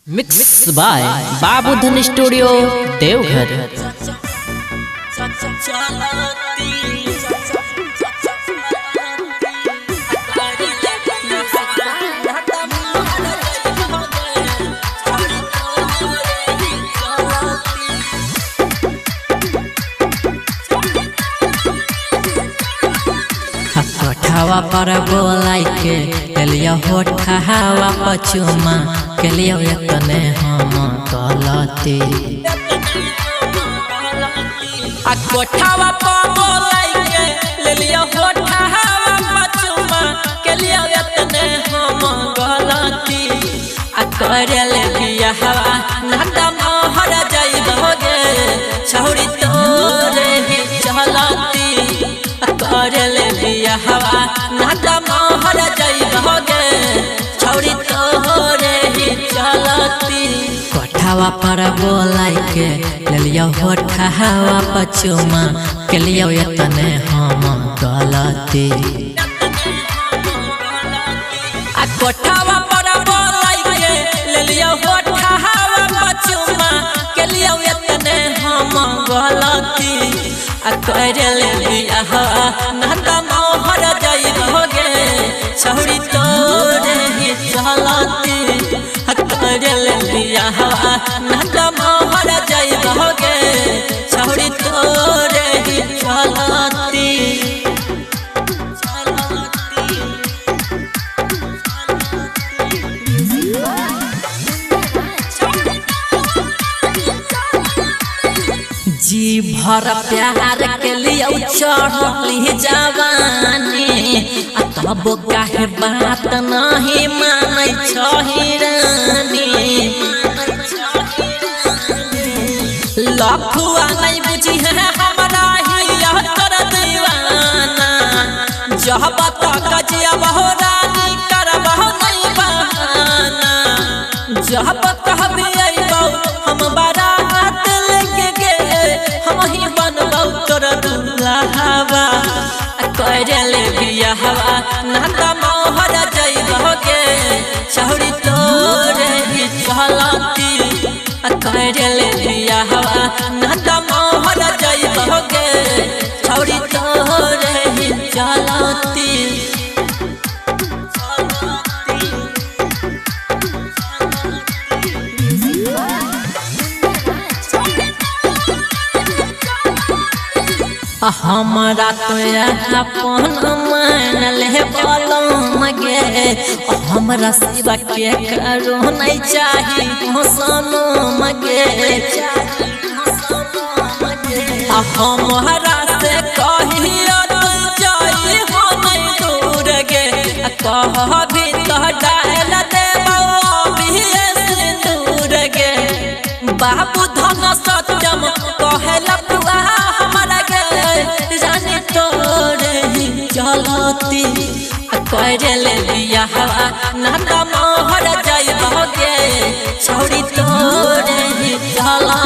Mix by Babudhan studio Deoghar. कोठावा पर बोलाई के लिया होठावा पचुमा के लिया यतने हम गलती कोठावा पर बोलाई के लिया होठावा पचुमा के लिया यतने हम गलती करे बियाहवा नाता महर जाइबोगे छौरी तोरे ही चलती करे बियाहवा नाता महर जाइबोगे छौरी तोरे ही चलती। कोठावा पर बोलाई के लिया होठावा पचुमा के लिया यतने हम गलती कोठावा पर बोलाई के लिया होठावा पचुमा के लिया यतने हम गलती करे बियाहवा नाता महर जाइबोगे छौरी तोरे ही चलती करे बियाहवा नाता महर जाइबोगे छौरी तोरे ही चलती। जी भर प्यार के लिए चढ़ली जवानी तब काहे बात नहीं मानै छही रानी लफुआ नहीं बुझी है हमारा ही तोर दीवाना जब तक जियब हो रानी करब नहीं बहाना जब कहबी अइबौ हम बारात लेके गे हम ही बनबौ तोर दुल्हावा करे बियाहवा नाता महर जाइबोगे छौरी तोरे ही चलती करे बियाहवा नाता महर जाइबोगे छौरी तोरे ही चलती। हमारा तो अपन मान ले बोलम गे हमरा सिवा के करो नहीं चाही सनम गे हमरा से कहियो तू जाई हो नहीं दूर गे कहबी तो डाल देबौ अभी सिंदूर गे बाबू धन सत्यम कहला पुआ हमरा गे रानी तोरे ही चलती करे बियाहवा नाता महर जाइबोगे छौरी तोरे ही चलती।